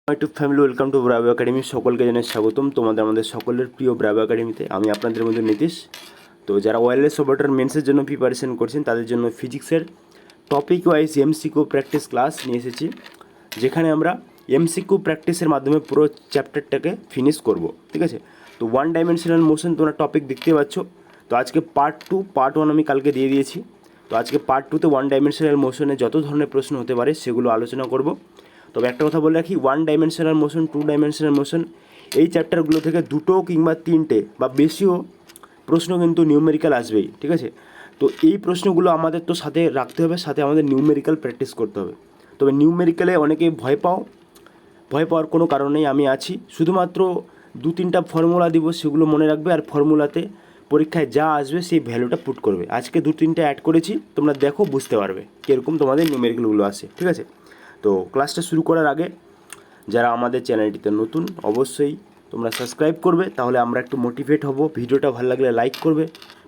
YouTube family, welcome to Bravo academy. সকলকে জানাই স্বাগতম তোমাদের আমাদের সকলের প্রিয় ব্রাভো একাডেমিতে। আমি আপনাদের মধ্যে নীতিশ। তো যারা ওয়্যারলেস অপারেটর মেন্সের জন্য প্রিপারেশন করছেন তাদের জন্য ফিজিক্সের topic wise MCQ practice class নিয়ে এসেছি, যেখানে আমরা এমসিকিউ প্র্যাকটিসের মাধ্যমে পুরো চ্যাপ্টারটাকে ফিনিশ করব। ঠিক আছে, তো ওয়ান ডাইমেনশনাল মোশন তোমরা টপিক দেখতে পাচ্ছ। তো আজকে পার্ট 2, পার্ট 1 আমি কালকে দিয়ে দিয়েছি। তো আজকে পার্ট 2তে ওয়ান ডাইমেনশনাল মোশনে যত ধরনের প্রশ্ন হতে পারে সেগুলো আলোচনা করব। তবে একটা কথা বলে রাখি, one dimensional motion, two dimensional motion এই চ্যাপ্টারগুলো থেকে দুটো কিংবা তিনটে বা বেশিও প্রশ্ন কিন্তু নিউমেরিক্যাল আসবেই। ঠিক আছে, তো এই প্রশ্নগুলো আমাদের তো সাথে রাখতে হবে, সাথে আমাদের নিউমেরিক্যাল প্র্যাকটিস করতে হবে। তবে নিউমেরিক্যালে অনেকেই ভয় পাওয়ার কোনো কারণ নেই, আমি আছি। শুধুমাত্র 2-3টা ফর্মুলা দিব, সেগুলো মনে রাখবে, আর ফর্মুলাতে পরীক্ষায় যা আসবে সেই ভ্যালুটা পুট করবে। আজকে 2-3টা অ্যাড করেছি, তোমরা দেখো বুঝতে পারবে কীরকম তোমাদের নিউমেরিক্যালগুলো আসে। ঠিক আছে, তো ক্লাসটা শুরু করার আগে যারা আমাদের চ্যানেলটিতে নতুন, অবশ্যই তোমরা সাবস্ক্রাইব করবে, তাহলে আমরা একটু মোটিভেট হব। ভিডিওটা ভালো লাগলে লাইক করবে,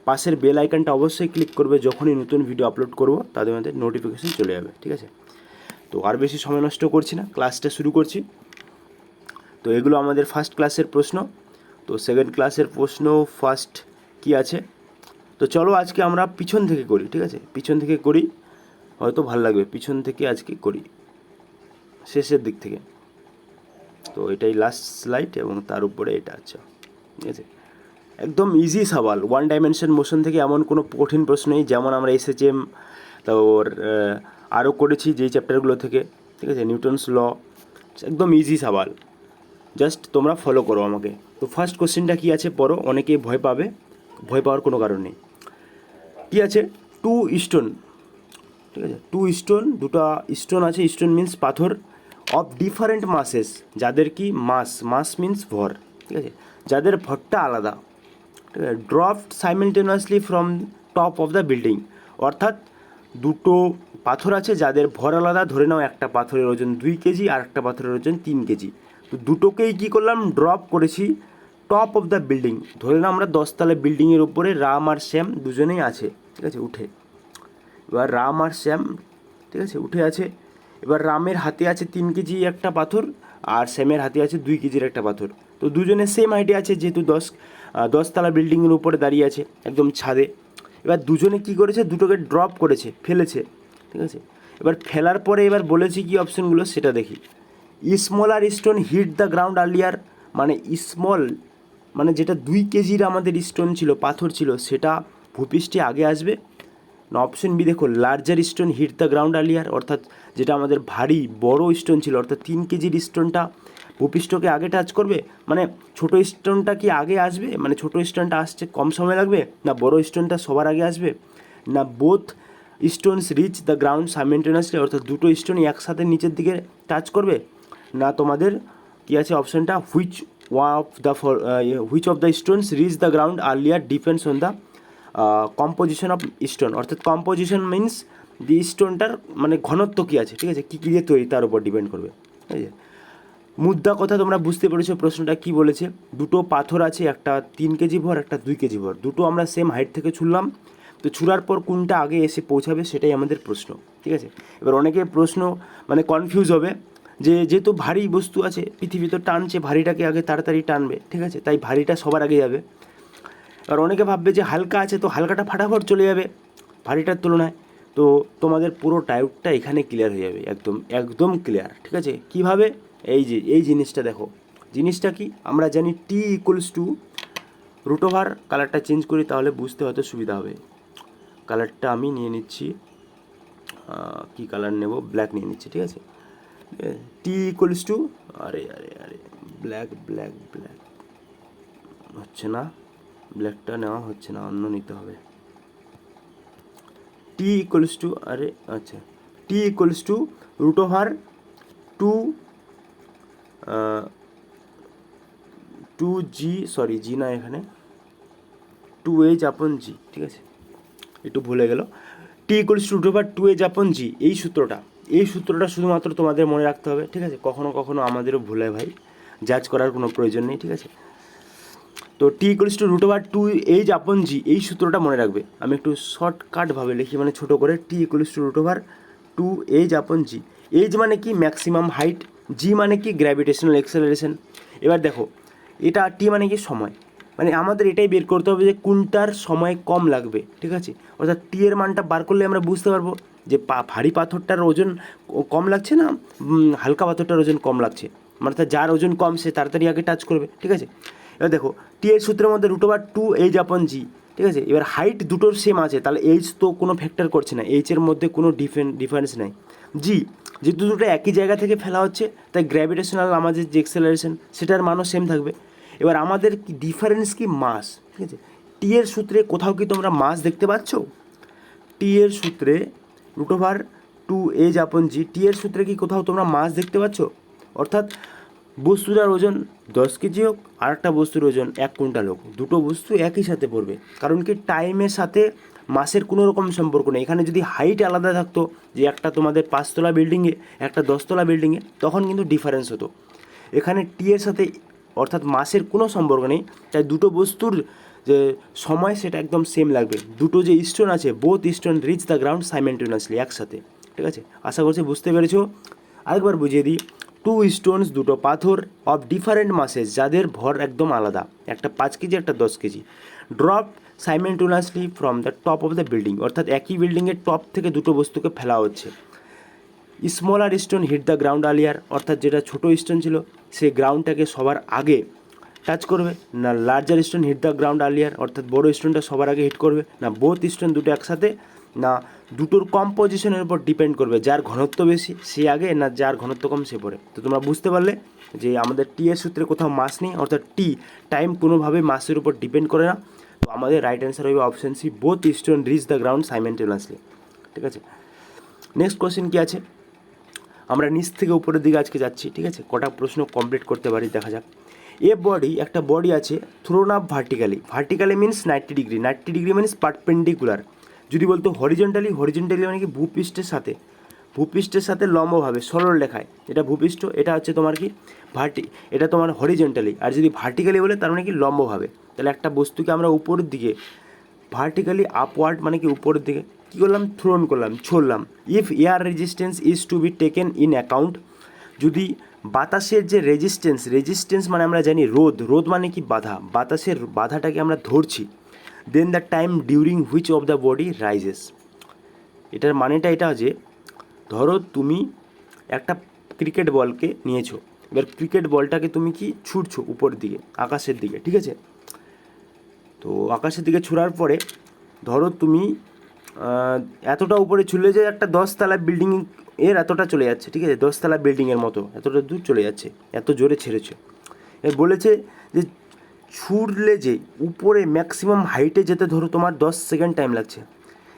পাশের বেল আইকনটা অবশ্যই ক্লিক করবে। যখনই নতুন ভিডিও আপলোড করব তাদের মধ্যে নোটিফিকেশন চলে যাবে। ঠিক আছে, তো আর বেশি সময় নষ্ট করছি না, ক্লাসটা শুরু করছি। তো এগুলো আমাদের ফার্স্ট ক্লাসের প্রশ্ন। তো সেকেন্ড ক্লাসের প্রশ্ন ফার্স্ট কি আছে, তো চলো আজকে আমরা পিছন থেকে করি। ঠিক আছে, পিছন থেকে করি, হয়তো ভালো লাগবে। পিছন থেকে আজকে করি, শেষের দিক থেকে। তো এটাই লাস্ট স্লাইড এবং তার উপরে এটা। আচ্ছা, ঠিক আছে, একদম ইজি সওয়াল। ওয়ান ডাইমেনশন মোশন থেকে এমন কোনো কঠিন প্রশ্ন নেই, যেমন আমরা এসএচএম তারপর আরও করেছি যেই চ্যাপ্টারগুলো থেকে। ঠিক আছে, নিউটনস ল, একদম ইজি সওয়াল, জাস্ট তোমরা ফলো করো আমাকে। তো ফার্স্ট কোশ্চেনটা কী আছে পড়ো, অনেকেই ভয় পাবে, ভয় পাওয়ার কোনো কারণ নেই। কী আছে, 2 স্টোন। ঠিক আছে, 2 স্টোন, দুটো স্টোন আছে। স্টোন মিন্স পাথর, অফ ডিফারেন্ট মাসেস, যাদের কি মাস মিন্স ভর। ঠিক আছে, যাদের ভরটা আলাদা। ঠিক আছে, dropped simultaneously from top of the building, অর্থাৎ দুটো পাথর আছে যাদের ভর আলাদা। ধরে নাও একটা পাথরের ওজন 2 কেজি আর একটা পাথরের ওজন 3 কেজি। তো দুটোকেই কী করলাম, ড্রপ করেছি টপ অফ দ্য বিল্ডিং। ধরে নাও আমরা 10তলা বিল্ডিংয়ের উপরে রাম আর শ্যাম দুজনেই আছে। ঠিক আছে, উঠে, এবার রাম আর শ্যাম, ঠিক আছে, উঠে আছে। এবার রামের হাতে আছে 3 কেজি একটা পাথর, আর শ্যামের হাতে আছে 2 কেজির একটা পাথর। তো দুজনের সেম হাইটে আছে, যেহেতু 10তলা বিল্ডিংয়ের উপরে দাঁড়িয়ে আছে একদম ছাদে। এবার দুজনে কি করেছে, দুটোকে ড্রপ করেছে, ফেলেছে। ঠিক আছে, এবার ফেলার পরে এবার বলেছি কি অপশনগুলো সেটা দেখি। Smaller stone hit the ground earlier, মানে স্মল মানে যেটা 2 কেজির আমাদের স্টোন ছিল, পাথর ছিল, সেটা ভূপৃষ্ঠে আগে আসবে। না অপশন বি দেখো, larger stone hit the ground earlier, অর্থাৎ যেটা আমাদের ভারী বড় স্টোন ছিল, অর্থাৎ 3 কেজির স্টোনটা ভূপৃষ্ঠকে আগে টাচ করবে। মানে ছোটো স্টোনটা কি আগে আসবে, মানে ছোটো স্টোনটা আসছে কম সময় লাগবে, না বড় স্টোনটা সবার আগে আসবে, না both Stones rich the ground simultaneously, অর্থাৎ দুটো স্টোন একসাথে নিচের দিকে টাচ করবে, না তোমাদের কী আছে অপশানটা which of the Stones rich the ground earlier depends on the composition of stone, অর্থাৎ কম্পোজিশন মিন্স দি স্টোনটার মানে ঘনত্ব কী আছে। ঠিক আছে, কী কী দিয়ে তৈরি তার উপর ডিপেন্ড করবে। ঠিক আছে, মুদ্রা কথা তোমরা বুঝতে পেরেছো প্রশ্নটা কী বলেছে। দুটো পাথর আছে, একটা 3 কেজি ভর, একটা 2 কেজি ভর, দুটো আমরা সেম হাইট থেকে ছুড়লাম। তো ছুড়ার পর কোনটা আগে এসে পৌঁছাবে সেটাই আমাদের প্রশ্ন। ঠিক আছে, এবার অনেকে প্রশ্ন মানে কনফিউজ হবে যে যেহেতু ভারী বস্তু আছে, পৃথিবী তো টানছে, ভারীটাকে আগে তাড়াতাড়ি টানবে। ঠিক আছে, তাই ভারীটা সবার আগে যাবে। আর অনেকে ভাববে যে হালকা আছে, তো হালকাটা ফাটাফট চলে যাবে ভারীটার তুলনায়। তো তোমাদের পুরো ডাউটটা এখানে ক্লিয়ার হয়ে যাবে, একদম একদম ক্লিয়ার। ঠিক আছে, কীভাবে, এই যে এই জিনিসটা দেখো, জিনিসটা কি আমরা জানি, টি ইকুয়ালস টু রুট ওভার, কালারটা চেঞ্জ করি তাহলে বুঝতে হয়তো সুবিধা হবে। কালারটা আমি নিয়ে নিচ্ছি, কি কালার নেব, ব্ল্যাক নিয়ে নিচ্ছি। ঠিক আছে, টি ইকুয়ালস টু, আরে আরে আরে ব্ল্যাক ব্ল্যাক ব্ল্যাক হচ্ছে না, ব্ল্যাকটা নেওয়া হচ্ছে না, অন্য নিতে হবে। টি ইকুয়ালস টু, আরে আচ্ছা, T equals to root over 2g, sorry g না, এখানে 2h/g। ঠিক আছে, একটু ভুলে গেল। T equals to root over 2h/g, এই সূত্রটা শুধুমাত্র তোমাদের মনে রাখতে হবে। ঠিক আছে, কখনো কখনো আমাদেরও ভুলে ভাই, জাজ করার কোনো প্রয়োজন নেই। ঠিক আছে, তো T equals to root over 2h/g, এই সূত্রটা মনে রাখবে। আমি একটু শর্টকাটভাবে লিখি, মানে ছোটো করে, T equals to root over 2h/g। H মানে কি, ম্যাক্সিমাম হাইট, জি মানে কি গ্র্যাভিটেশনাল অ্যাক্সেলারেশন। এবার দেখো এটা টি মানে কি সময়, মানে আমাদের এটাই বের করতে হবে যে কোনটার সময় কম লাগবে, ঠিক আছে। অর্থাৎ টি এর মানটা বার করলে আমরা বুঝতে পারবো যে ভারী পাথরটার ওজন কম লাগছে না হালকা পাথরটার ওজন কম লাগছে, মানে যার ওজন কম সে তাড়াতাড়ি আগে টাচ করবে, ঠিক আছে। এবার দেখো টি এর সূত্রের মধ্যে √2 এইচ আপন জি, ঠিক আছে। এবার হাইট দুটোর সেম আছে, তাহলে এইচ তো কোনো ফ্যাক্টর করছে না, এইচের মধ্যে কোনো ডিফারেন্স নাই। জি যেহেতু দুটো একই জায়গা থেকে ফেলা হচ্ছে তাই গ্র্যাভিটেশনাল আমাদের যে এক্সেলারেশন সেটার মানও সেম থাকবে। এবার আমাদের কি ডিফারেন্স কি মাস, ঠিক আছে। টি এর সূত্রে কোথাও কি তোমরা মাস দেখতে পাচ্ছ? টি এর সূত্রে √2 এইচ আপন জি, টি এর সূত্রে কি কোথাও তোমরা মাস দেখতে পাচ্ছ? অর্থাৎ বস্তুটার ওজন 10 কেজি হোক আর একটা বস্তুর ওজন 1 কুইন্টাল হোক, দুটো বস্তু একই সাথে পড়বে, কারণ কি টাইমের সাথে মাসের কোনো রকম সম্পর্ক নেই। এখানে যদি হাইট আলাদা থাকতো, যে একটা তোমাদের 5 তলা বিল্ডিংয়ে একটা 10 তলা বিল্ডিংয়ে, তখন কিন্তু ডিফারেন্স হতো। এখানে টি এর সাথে অর্থাৎ মাসের কোনো সম্পর্ক নেই, তাই দুটো বস্তুর যে সময় সেটা একদম সেম লাগবে। দুটো যে স্টোন আছে, both stone reach the ground simultaneously, একসাথে, ঠিক আছে। আশা করছি বুঝতে পেরেছো। আরেকবার বুঝিয়ে দিই, 2 স্টোনস দুটো পাথর অফ ডিফারেন্ট মাসেস, যাদের ভর একদম আলাদা, একটা 5 কেজি একটা 10 KG, drop simultaneously from the top of the building, অর্থাৎ একই বিল্ডিংয়ের টপ থেকে দুটো বস্তুকে ফেলা হচ্ছে। Smaller stone hit the ground আলিয়ার, অর্থাৎ যেটা ছোটো স্টোন ছিল সে গ্রাউন্ডটাকে সবার আগে টাচ করবে, না larger stone hit the ground আলিয়ার, অর্থাৎ বড়ো স্টোনটা সবার আগে হিট করবে, না বোথ স্টোন দুটো একসাথে, না দুটোর কম্পোজিশনের উপর ডিপেন্ড করবে, যার ঘনত্ব বেশি সে আগে, না যার ঘনত্ব কম সে পরে। তো তোমরা বুঝতে পারলে যে আমাদের টি এর সূত্রে কোথাও মাস নেই, অর্থাৎ টি টাইম কোনোভাবে মাসের উপর ডিপেন্ড করে না। তো আমাদের রাইট অ্যান্সার হবে option C, both stone reach the ground simultaneously, ঠিক আছে। নেক্সট কোশ্চেন কী আছে, আমরা নিচ থেকে উপরের দিকে আজকে যাচ্ছি, ঠিক আছে। কটা প্রশ্ন কমপ্লিট করতে পারি দেখা যাক। এ বডি, একটা বডি আছে thrown up vertically means 90 degree, 90 degree means perpendicular. যদি বলতো হরিজন্টালি মানে কি ভূপৃষ্ঠের সাথে লম্বভাবে সরল রেখায়, এটা ভূপৃষ্ঠ, এটা হচ্ছে তোমার কি এটা তোমার হরিজন্টালি। আর যদি ভার্টিক্যালি বলে তার মানে কি লম্বভাবে। তাহলে একটা বস্তুকে আমরা উপরের দিকে ভার্টিক্যালি আপওয়ার্ড মানে কি উপরের দিকে কী করলাম, থ্রোন করলাম, ছড়লাম। If air resistance is to be taken in account, যদি বাতাসের যে রেজিস্ট্যান্স মানে আমরা জানি রোদ মানে কি বাতাসের বাধাটাকে আমরা ধরছি, then the time during which of the body rises. এটার মানেটা এটা যে ধরো তুমি একটা ক্রিকেট বলকে নিয়েছো, এবার ক্রিকেট বলটাকে তুমি কি ছুটছো উপরের দিকে আকাশের দিকে, ঠিক আছে। তো আকাশের দিকে ছুড়ার পরে ধরো তুমি এতটা উপরে ছুড়লে যে একটা 10 তলা বিল্ডিং এর এতটা চলে যাচ্ছে, ঠিক আছে, 10 তলা বিল্ডিংয়ের মতো এতটা দূর চলে যাচ্ছে, এত জোরে ছেড়েছে। এ বলেছে যে ছুড়লে যে উপরে ম্যাক্সিমাম হাইটে যেতে ধরো তোমার 10 সেকেন্ড টাইম লাগছে।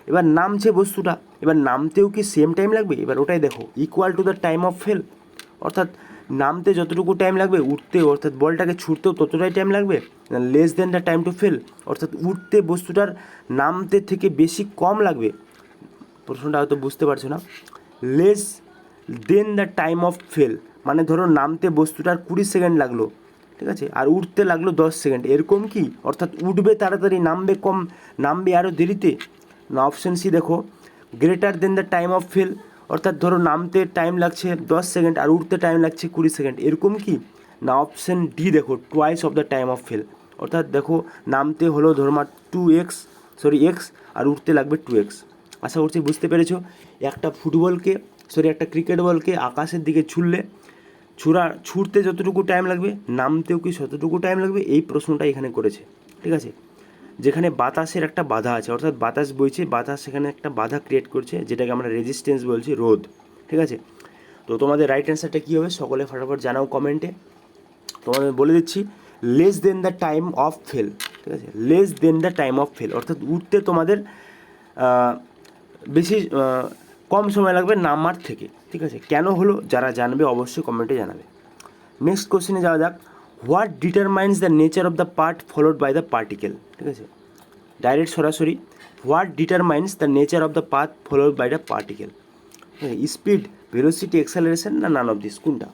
এবার নামছে বস্তুটা, এবার নামতেও কি সেম টাইম লাগবে? এবার ওটাই দেখো, equal to the time of fail, অর্থাৎ নামতে যতটুকু টাইম লাগবে উঠতেও, অর্থাৎ বলটাকে ছুটতেও ততটাই টাইম লাগবে, less than the time to fail, অর্থাৎ উঠতে বস্তুটার নামতে থেকে বেশি কম লাগবে। প্রশ্নটা হয়তো বুঝতে পারছো না। Less than the time of fail মানে ধরো নামতে বস্তুটার 20 সেকেন্ড লাগলো, ঠিক আছে, আর উঠতে লাগলো 10 সেকেন্ড, এরকম কি? অর্থাৎ উঠবে তাড়াতাড়ি, নামবে কম, নামবে আরও দেরিতে। না অপশান সি দেখো, greater than the time of fail, অর্থাৎ ধরো নামতে টাইম লাগছে 10 সেকেন্ড আর উঠতে টাইম লাগছে 20 সেকেন্ড, এরকম কি? না অপশান ডি দেখো, twice of the time of fail, অর্থাৎ দেখো নামতে হলো ধরো এক্স আর উঠতে লাগবে 2x। আশা করছি বুঝতে পেরেছো। একটা একটা ক্রিকেট বলকে আকাশের দিকে ছুটতে যতটুকু টাইম লাগবে নামতেও কি ততটুকু টাইম লাগবে, এই প্রশ্নটা এখানে করেছে, ঠিক আছে। যেখানে বাতাসের একটা বাধা আছে, অর্থাৎ বাতাস বইছে, বাতাস সেখানে একটা বাধা ক্রিয়েট করছে, যেটাকে আমরা রেজিস্ট্যান্স বলছি, রোধ, ঠিক আছে। তো তোমাদের রাইট অ্যান্সারটা কী হবে সকলে ফটাফট জানাও কমেন্টে। তোমাদের বলে দিচ্ছি, less than the time of fail, ঠিক আছে, less than the time of fail, অর্থাৎ উঠতে তোমাদের বেশি কম সময় লাগবে নামার থেকে, ঠিক আছে। কেন হলো যারা জানবে অবশ্যই কমেন্টে জানাবে। নেক্সট কোশ্চেনে যাওয়া যাক, what determines the nature of the part followed by the particle, ঠিক আছে, ডাইরেক্ট সরাসরি, what determines the nature of the path followed by the particle, speed, velocity, acceleration, না নান অফ দিস, কোনটা?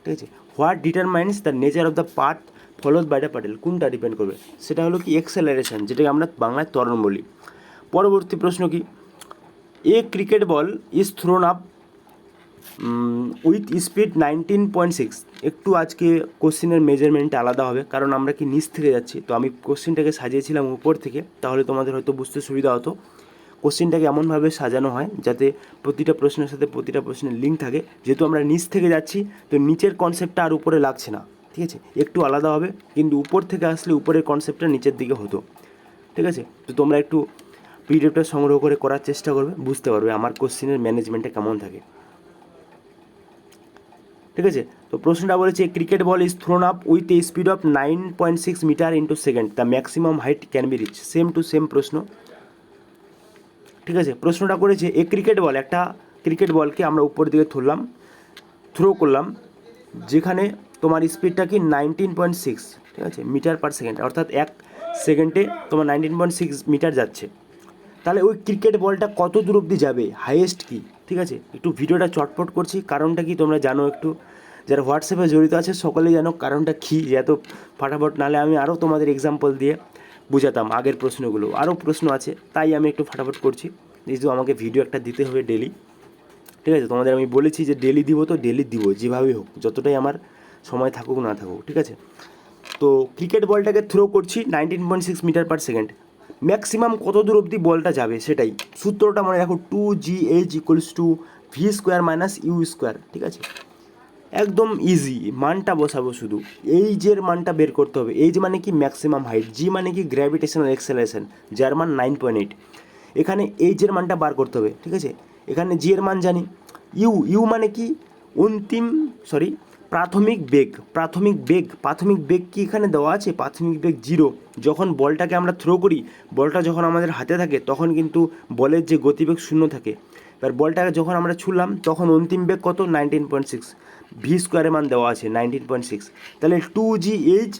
ঠিক আছে, what determines the nature of the path followed by the particle, কোনটা depend করবে? সেটা হলো কি অ্যাক্সেলারেশন, যেটাকে আমরা বাংলায় ত্বরণ বলি। পরবর্তী প্রশ্ন কি, a cricket ball is thrown up with speed 19.6। একটু আজকে কোশ্চেনের মেজারমেন্টটা আলাদা হবে, কারণ আমরা কি নিচ থেকে যাচ্ছি, তো আমি কোশ্চেনটাকে সাজিয়েছিলাম উপর থেকে, তাহলে তোমাদের হয়তো বুঝতে সুবিধা হতো। কোশ্চেনটাকে এমনভাবে সাজানো হয় যাতে প্রতিটা প্রশ্নের সাথে প্রতিটা প্রশ্নের লিঙ্ক থাকে। যেহেতু আমরা নিচ থেকে যাচ্ছি, তো নিচের কনসেপ্টটা আর উপরে লাগছে না, ঠিক আছে, একটু আলাদা হবে, কিন্তু উপর থেকে আসলে উপরের কনসেপ্টটা নিচের দিকে হতো, ঠিক আছে। তো তোমরা একটু পিডিএফটা সংগ্রহ করে করার চেষ্টা করবে, বুঝতে পারবে আমার কোশ্চেনের ম্যানেজমেন্টটা কেমন থাকে, ঠিক আছে। তো প্রশ্নটা বলেছে cricket ball is thrown up with a speed of 9.6 metre into second, the maximum height can be reach. Same to same প্রশ্ন, ঠিক আছে। প্রশ্নটা করেছে এ ক্রিকেট বল, একটা ক্রিকেট বলকে আমরা উপর দিকে থ্রো করলাম, যেখানে তোমার স্পিডটা কি 19.6, ঠিক আছে, মিটার পার সেকেন্ড, অর্থাৎ 1 সেকেন্ডে তোমার 19.6 মিটার যাচ্ছে। তাহলে ওই ক্রিকেট বলটা কত দূর অবধি যাবে, হাইয়েস্ট কি, ঠিক আছে। একটু ভিডিওটা চটপট করছি, কারণটা কি তোমরা জানো, একটু যারা হোয়াটসঅ্যাপে জড়িত আছে সকলেই জানো কারণটা কী, যে এত ফাটাফট নাহলে আমি আরও তোমাদের এক্সাম্পল দিয়ে বুঝাতাম আগের প্রশ্নগুলো, আরও প্রশ্ন আছে, তাই আমি একটু ফাটাফট করছি, যেহেতু আমাকে ভিডিও একটা দিতে হবে ডেলি, ঠিক আছে। তোমাদের আমি বলেছি যে ডেলি দিব, তো ডেলি দিব যেভাবেই হোক, যতটাই আমার সময় থাকুক না থাকুক, ঠিক আছে। তো ক্রিকেট বলটাকে থ্রো করছি 19.6 মিটার পার সেকেন্ড, ম্যাক্সিমাম কত দূর অবধি বলটা যাবে সেটাই সূত্রটা মনে রাখো, 2gh equals to v square minus u square, ঠিক আছে। একদম ইজি, মানটা বসাবো শুধু, এইজের মানটা বের করতে হবে। এইজ মানে কি ম্যাক্সিমাম হাইট, জি মানে কি গ্র্যাভিটেশনাল অ্যাক্সেলারেশন, যার মান 9.8। এখানে এইজের মানটা বার করতে হবে, ঠিক আছে। এখানে জি এর মান জানি, ইউ মানে কি প্রাথমিক বেগ কি এখানে দেওয়া আছে, প্রাথমিক বেগ 0। যখন বলটাকে আমরা থ্রো করি, বলটা যখন আমাদের হাতে থাকে তখন কিন্তু বলের যে গতিবেগ 0 থাকে, এবার বলটাকে যখন আমরা ছুড়লাম তখন অন্তিম বেগ কত, 19.6, ভি স্কোয়ারের মান দেওয়া আছে 19.6, তাহলে 2gh,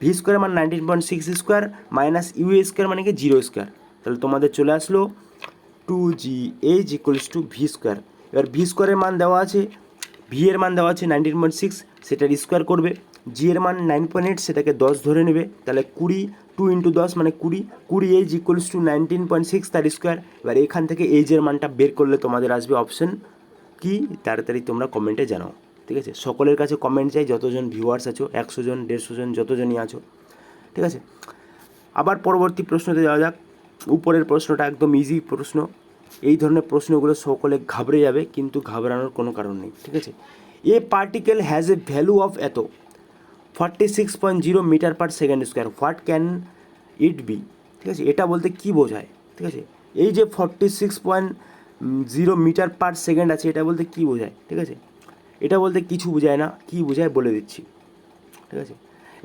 ভি স্কোয়ারের মান 19.6 স্কোয়ার মাইনাস ইউ স্কোয়ার মানে কি 0 স্কোয়ার, তাহলে তোমাদের চলে আসলো 2gh equals to v square. এবার ভি স্কোয়ারের মান দেওয়া আছে, ভি এর মান দেওয়া আছে 19.6, সেটার স্কোয়ার করবে, জি এর মান 9.8, সেটাকে 10 ধরে নেবে, তাহলে 20, 2 ইন্টু 10 মানে 20 এইচ ইকুয়ালস টু 19.6 তার স্কোয়ার। এবার এখান থেকে এইচের মানটা বের করলে তোমাদের আসবে অপশন কি, তাড়াতাড়ি তোমরা কমেন্টে জানাও, ঠিক আছে। সকলের কাছে কমেন্ট চাই, যতজন ভিউয়ার্স আছো, 100 জন 150 জন যতজনই আছো, ঠিক আছে। আবার পরবর্তী প্রশ্নতে যাওয়া যাক। উপরের প্রশ্নটা একদম ইজি প্রশ্ন, এই ধরনের প্রশ্নগুলো সকলে ঘাবড়ে যাবে, কিন্তু ঘাবড়ানোর কোনো কারণ নেই, ঠিক আছে। A particle has a value of এত 46.0 metre per second square, what can it be, ঠিক আছে। এটা বলতে কী বোঝায়, ঠিক আছে, এই যে 46.0 মিটার পার সেকেন্ড আছে, এটা বলতে কী বোঝায়, ঠিক আছে। এটা বলতে কিছু বোঝায় না, কী বোঝায় বলে দিচ্ছি, ঠিক আছে।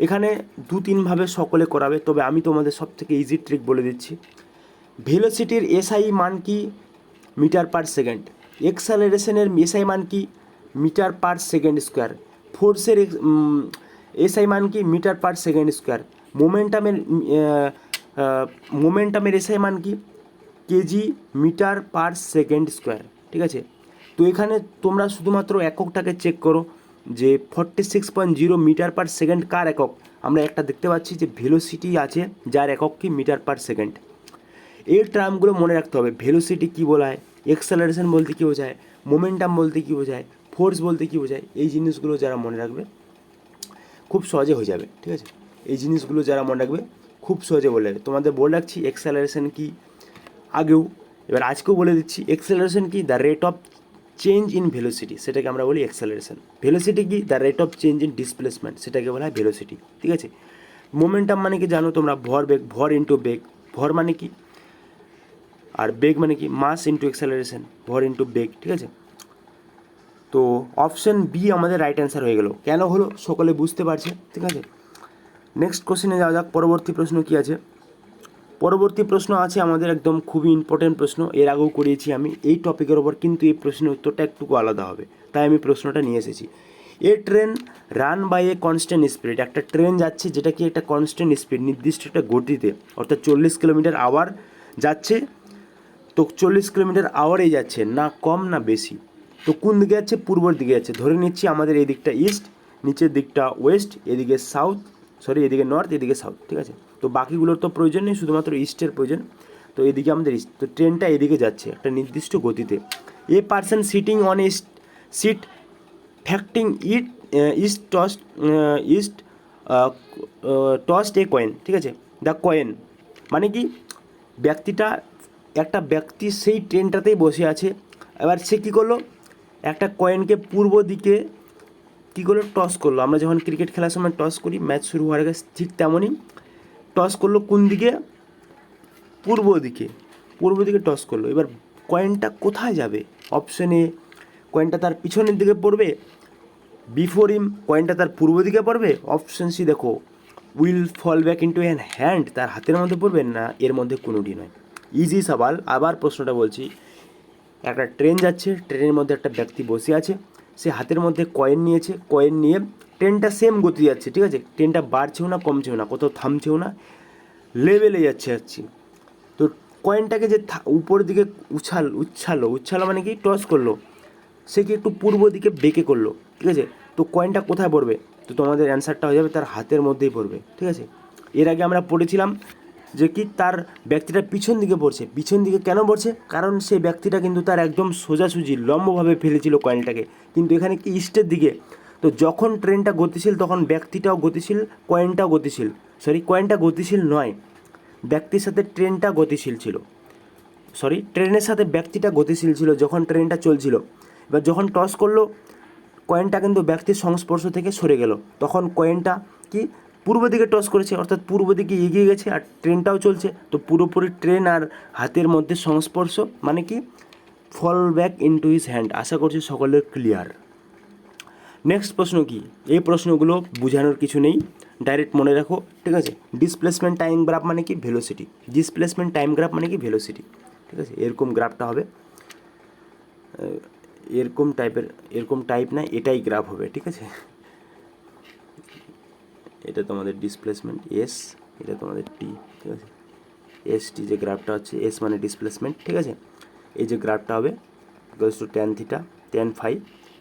এখানে 2-3ভাবে সকলে করাবে, তবে আমি তোমাদের সব থেকে ইজি ট্রিক বলে দিচ্ছি। ভেলোসিটির এসআই মান কি, মিটার পার সেকেন্ড। এক্সালারেশনের এসআই মান কি, মিটার পার সেকেন্ড স্কোয়ার। ফোর্সের এসআই মান কি, মিটার পার সেকেন্ড স্কোয়ার। মোমেন্টামের এসআই মান কি, KG metre per second square, ঠিক আছে। তো এখানে তোমরা শুধুমাত্র এককটাকে চেক করো, যে 46.0 মিটার পার সেকেন্ড কার একক, আমরা একটা দেখতে পাচ্ছি যে ভেলোসিটি আছে, যার একক কি মিটার পার সেকেন্ড। এই টার্মগুলো মনে রাখতে হবে, ভেলোসিটি কী বোঝায়, এক্সেলারেশন বলতে কী বোঝায়, মোমেন্টাম বলতে কী বোঝায়, ফোর্স বলতে কী বোঝায়, এই জিনিসগুলো যারা মনে রাখবে খুব সহজে হয়ে যাবে, ঠিক আছে। এই জিনিসগুলো যারা মনে রাখবে খুব সহজে বলে যাবে। তোমাদের বলে রাখছি এক্সেলারেশন কি আগেও, এবার আজকেও বলে দিচ্ছি। এক্সেলারেশন কি, the rate of change in velocity, সেটাকে আমরা বলি এক্সেলারেশন। ভেলোসিটি কি, the rate of change in displacement, সেটাকে বলা হয় ভেলোসিটি, ঠিক আছে। মোমেন্টাম মানে কি জানো তোমরা, ভর ইন্টু বেগ, ভর মানে কি, আর বেগ মানে কি, মাস ইন্টু এক্সেলারেশন, ভর ইন্টু বেগ, ঠিক আছে। তো অপশন বি আমাদের রাইট অ্যান্সার হয়ে গেল। কেন হলো সকলে বুঝতে পারছে, ঠিক আছে। নেক্সট কোশ্চেনে যাওয়া যাক। পরবর্তী প্রশ্ন কি আছে, পরবর্তী প্রশ্ন আছে আমাদের একদম খুবই ইম্পর্টেন্ট প্রশ্ন, এর আগেও করিয়েছি আমি এই টপিকের ওপর, কিন্তু এই প্রশ্নের উত্তরটা একটু আলাদা হবে, তাই আমি প্রশ্নটা নিয়ে এসেছি। A train run by a constant speed, একটা ট্রেন যাচ্ছে যেটা কি একটা কনস্ট্যান্ট স্পিড, নির্দিষ্ট একটা গতিতে, অর্থাৎ 40 কিলোমিটার আওয়ার যাচ্ছে, তো 40 কিলোমিটার আওয়ারেই যাচ্ছে, না কম না বেশি। তো কোন দিকে যাচ্ছে, পূর্বর দিকে যাচ্ছে, ধরে নিচ্ছি আমাদের এই দিকটা ইস্ট, নিচের দিকটা ওয়েস্ট, এদিকে এদিকে নর্থ, এদিকে সাউথ, ঠিক আছে। তো বাকিগুলোর তো প্রয়োজন নেই, শুধুমাত্র ইস্টের প্রয়োজন। তো এদিকে আমাদের ইস্ট, তো ট্রেনটা এদিকে যাচ্ছে একটা নির্দিষ্ট গতিতে। A person sitting on a seat ফ্যাক্টিং it east tossed a coin, ঠিক আছে। দ্য কয়েন মানে কি, ব্যক্তিটা, একটা ব্যক্তি সেই ট্রেনটাতেই বসে আছে, এবার সে কী করলো, একটা কয়েনকে পূর্ব দিকে কী করলো, টস করলো। আমরা যখন ক্রিকেট খেলার সময় টস করি ম্যাচ শুরু হওয়ার আগে, ঠিক তেমনই টস করলো। কোন দিকে? পূর্ব দিকে, পূর্ব দিকে টস করলো। এবার কয়েনটা কোথায় যাবে? অপশন এ, কয়েনটা তার পিছনের দিকে পড়বে। বিফোর হিম, কয়েনটা তার পূর্ব দিকে পড়বে। অপশন সি দেখো, will fall back into an hand, তার হাতের মধ্যে পড়বে না, এর মধ্যে কোনোটি নয়। ইজি সওয়াল। আবার প্রশ্নটা বলছি, একটা ট্রেন যাচ্ছে, ট্রেনের মধ্যে একটা ব্যক্তি বসে আছে, সে হাতের মধ্যে কয়েন নিয়েছে, কয়েন নিয়ে ট্রেনটা সেম গতি যাচ্ছে, ঠিক আছে, ট্রেনটা বাড়ছেও না কমছেও না, কোথাও থামছেও না, লেভেলে যাচ্ছে। তো কয়েনটাকে যে উপরের দিকে উচ্ছালো মানে কি, টস করলো, সে কি একটু পূর্ব দিকে বেঁকে করলো, ঠিক আছে। তো কয়েনটা কোথায় পড়বে? তো তোমাদের অ্যান্সারটা হয়ে যাবে তার হাতের মধ্যেই পড়বে, ঠিক আছে। এর আগে আমরা পড়েছিলাম যে কি, তার ব্যক্তিটা পিছন দিকে পড়ছে। পিছন দিকে কেন পড়ছে? কারণ সেই ব্যক্তিটা কিন্তু তার একদম সোজাসুজি লম্বভাবে ফেলেছিল কয়েনটাকে, কিন্তু এখানে কি ইস্টের দিকে। তো যখন ট্রেনটা গতিশীল তখন ব্যক্তিটাও গতিশীল, কয়েনটাও গতিশীল। কয়েনটা গতিশীল নয়, ব্যক্তির সাথে ট্রেনটা গতিশীল ছিল। ট্রেনের সাথে ব্যক্তিটা গতিশীল ছিল যখন ট্রেনটা চলছিল। এবার যখন টস করলো, কয়েনটা কিন্তু ব্যক্তির সংস্পর্শ থেকে সরে গেল, তখন কয়েনটা কি পূর্ব দিকে টস করেছে, অর্থাৎ পূর্ব দিকে এগিয়ে গেছে, আর ট্রেনটাও চলছে। তো পুরোপুরি ট্রেন আর হাতের মধ্যে সংস্পর্শ মানে কি, fall back into his hand. আশা করছি সকলের ক্লিয়ার। নেক্সট প্রশ্ন কি, এই প্রশ্নগুলো বোঝানোর কিছু নেই, ডাইরেক্ট মনে রাখো, ঠিক আছে। ডিসপ্লেসমেন্ট টাইম গ্রাফ মানে কি, ভেলোসিটি। ডিসপ্লেসমেন্ট টাইম গ্রাফ মানে কি, ভেলোসিটি, ঠিক আছে। এরকম গ্রাফটা হবে, এরকম টাইপ না, এটাই গ্রাফ হবে, ঠিক আছে। এটা তোমাদের ডিসপ্লেসমেন্ট এস, এটা তোমাদের টি, ঠিক আছে। এস টি যে গ্রাফটা হচ্ছে, এস মানে ডিসপ্লেসমেন্ট, ঠিক আছে। এই যে গ্রাফটা হবে equals to tan theta, tan phi,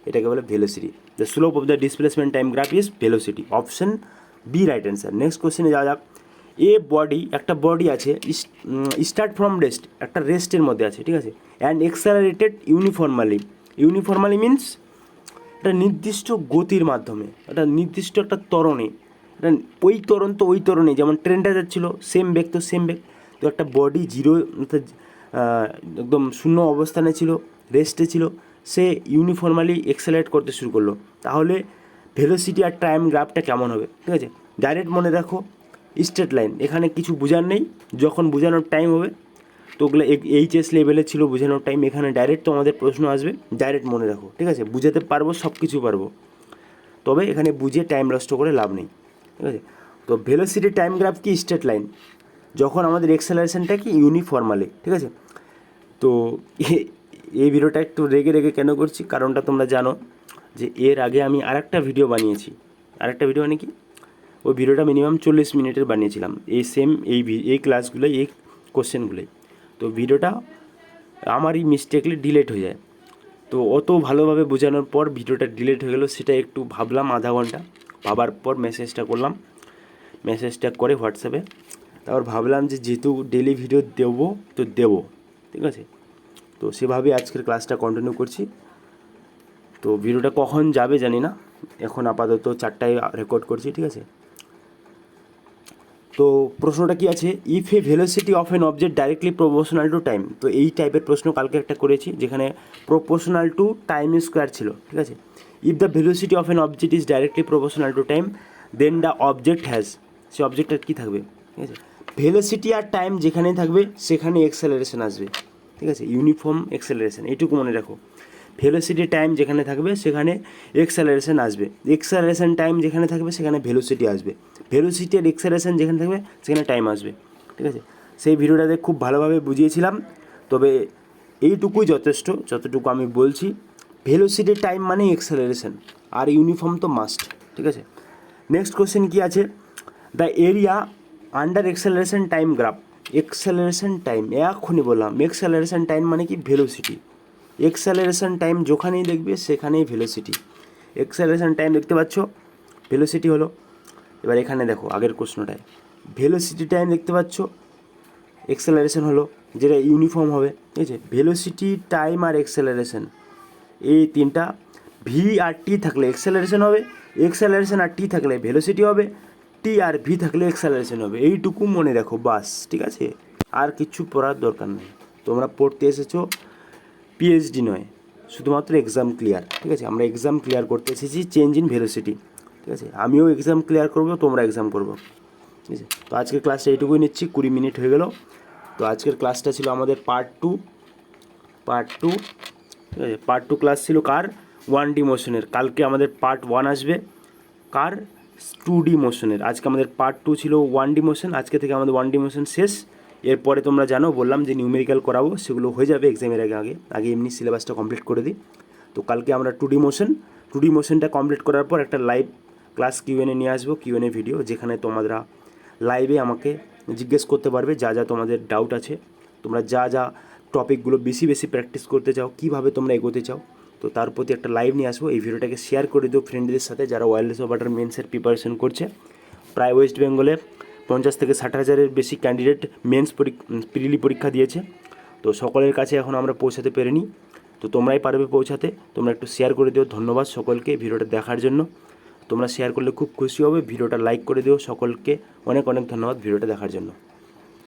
এটাকে বলে velocity. The slope of the displacement time graph is velocity. Option B right answer. Next কোশ্চেনে যাওয়া যাক। একটা বডি আছে, স্টার্ট ফ্রম রেস্ট, একটা রেস্টের মধ্যে আছে, ঠিক আছে, অ্যান্ড এক্সেলারেটেড ইউনিফর্মালি মিনস একটা নির্দিষ্ট গতির মাধ্যমে, একটা নির্দিষ্ট একটা ত্বরণে, এটা ওই ত্বরণে যেমন ট্রেনটা যাচ্ছিলো, সেম বেগ তো সেম বেগ। তো একটা বডি জিরো, একদম শূন্য অবস্থানে ছিল, রেস্টে ছিল, সে ইউনিফর্মালি এক্সেলারেট করতে শুরু করলো। তাহলে ভেলোসিটি আর টাইম গ্রাফটা কেমন হবে, ঠিক আছে। ডাইরেক্ট মনে রাখো, স্ট্রেট লাইন, এখানে কিছু বোঝার নেই, যখন বোঝানোর টাইম হবে, তো ওগুলো এইচএস লেভেলে ছিল বোঝানোর টাইম, এখানে ডাইরেক্ট তোমাদের প্রশ্ন আসবে, ডাইরেক্ট মনে রাখো, ঠিক আছে। বুঝাতে পারবো, সব কিছু পারবো, তবে এখানে বুঝে টাইম নষ্ট করে লাভ নেই, ঠিক আছে। তো ভেলোসিটি টাইম গ্রাফ কি, স্ট্রেট লাইন, যখন আমাদের এক্সেলারেশনটা কি ইউনিফর্মালি, ঠিক আছে। তো এই ভিডিওটা একটু রেগে কেন করছি, কারণটা তোমরা জানো, যে এর আগে আমি আরেকটা ভিডিও বানিয়েছি, মানে কি, ওই ভিডিওটা মিনিমাম 40 মিনিটের বানিয়েছিলাম, এই ক্লাসগুলোই, এই কোশ্চেনগুলোই। তো ভিডিওটা আমারই মিস্টেকলি ডিলেট হয়ে যায়, তো অত ভালোভাবে বোঝানোর পর ভিডিওটা ডিলেট হয়ে গেলো, সেটা একটু ভাবলাম, আধা ঘন্টা ভাবার পর মেসেজটা করে হোয়াটসঅ্যাপে, তারপর ভাবলাম যে যেহেতু ডেলি ভিডিও দেবো, ঠিক আছে। তো সেভাবেই আজকের ক্লাসটা কন্টিনিউ করছি। তো ভিডিওটা কখন যাবে জানি না, এখন আপাতত 4টায় রেকর্ড করছি, ঠিক আছে। তো প্রশ্নটা কি আছে, if A velocity of an object directly proportional to time. তো এই টাইপের প্রশ্ন কালকে একটা করেছি, যেখানে প্রপোর্শনাল টু টাইম স্কোয়ার ছিল, ঠিক আছে। If the velocity of an object is directly proportional to time, then the object has, সে অবজেক্টটার কী থাকবে, ঠিক আছে। ভেলোসিটি আর টাইম যেখানেই থাকবে সেখানে এক্সেলারেশন আসবে, ঠিক আছে, ইউনিফর্ম এক্সেলারেশন, এইটুকু মনে রাখো। ভেলোসিটি টাইম যেখানে থাকবে সেখানে এক্সেলারেশন আসবে, এক্সেলারেশন টাইম যেখানে থাকবে সেখানে ভেলোসিটি আসবে, ভেলোসিটি আর এক্সেলারেশন যেখানে থাকবে সেখানে টাইম আসবে, ঠিক আছে। সেই ভিডিওটাতে খুব ভালোভাবে বুঝিয়েছিলাম, তবে এইটুকুই যথেষ্ট, যতটুকু আমি বলছি। ভেলোসিটি টাইম মানে এক্সেলারেশন, আর ইউনিফর্ম তো মাস্ট, ঠিক আছে। নেক্সট কোশ্চেন কি আছে, the area under acceleration time graph. Acceleration time, এখনই বললাম, এক্সেলারেশন টাইম মানে কি, ভেলোসিটি। এক্সেলারেশন টাইম যেখানেই দেখবে সেখানেই ভেলোসিটি। এক্সেলারেশন টাইম দেখতে পাচ্ছ, ভেলোসিটি হলো। এবার এখানে দেখো আগের প্রশ্নটায়, ভেলোসিটি টাইম দেখতে পাচ্ছ, এক্সেলারেশন হলো, যেটা ইউনিফর্ম হবে, ঠিক আছে। ভেলোসিটি টাইম আর এক্সেলারেশন, এই তিনটা ভি আর টি থাকলে এক্সেলারেশন হবে, এক্সেলারেশন আর টি থাকলে ভেলোসিটি হবে, টি আর ভি থাকলে এক্সেলারেশন হবে। এইটুকু মনে রাখো বাস, ঠিক আছে? আর কিছু পড়ার দরকার নেই। তোমরা পড়তে এসেছো পিএইচডি নয়, শুধুমাত্র এক্সাম ক্লিয়ার, ঠিক আছে? আমরা এক্সাম ক্লিয়ার করতে এসেছি, চেঞ্জ ইন ভেলোসিটি, ঠিক আছে? আমিও এক্সাম ক্লিয়ার করবো, তোমরা এক্সাম করবো, ঠিক আছে? তো আজকের ক্লাসটা এইটুকুই নিচ্ছি, 20 মিনিট হয়ে গেল। তো আজকের ক্লাসটা ছিল আমাদের পার্ট টু, ঠিক আছে? পার্ট টু ক্লাস ছিল কার? 1D মোশনের। কালকে আমাদের পার্ট 1 আসবে কার? 2D মোশনের। আজকে আমাদের পার্ট 2 ছিল 1D মোশন, আজকে থেকে আমাদের 1D মোশন শেষ। এরপরে তোমরা জানো, বললাম যে নিউমেরিক্যাল করাবো, সেগুলো হয়ে যাবে এক্সামের আগে এমনি সিলেবাসটা কমপ্লিট করে দিই। তো কালকে আমরা 2D মোশনটা কমপ্লিট করার পর একটা লাইভ ক্লাস কিউএনএ নিয়ে আসবো, কিউএনএ ভিডিও, যেখানে তোমরা লাইভে আমাকে জিজ্ঞেস করতে পারবে যা যা তোমাদের ডাউট আছে, তোমরা যা যা টপিকগুলো বেশি প্র্যাকটিস করতে চাও, কীভাবে তোমরা এগোতে চাও, তো তার প্রতি একটা লাইভ নিয়ে আসবো। এই ভিডিওটাকে শেয়ার করে দিও ফ্রেন্ডদের সাথে যারা ওয়্যারলেস অপারেটর মেন্সের প্রিপারেশন করছে। প্রায় ওয়েস্ট বেঙ্গলে 50 থেকে 60 হাজারের বেশি ক্যান্ডিডেট মেন্স প্রিলি পরীক্ষা দিয়েছে। তো সকলের কাছে এখন আমরা পৌঁছাতে পারিনি, তো তোমরাই পারবে পৌঁছাতে। তোমরা একটু শেয়ার করে দিও। ধন্যবাদ সকলকে ভিডিওটা দেখার জন্য। তোমরা শেয়ার করলে খুব খুশি হবে। ভিডিওটা লাইক করে দিও। সকলকে অনেক ধন্যবাদ ভিডিওটা দেখার জন্য।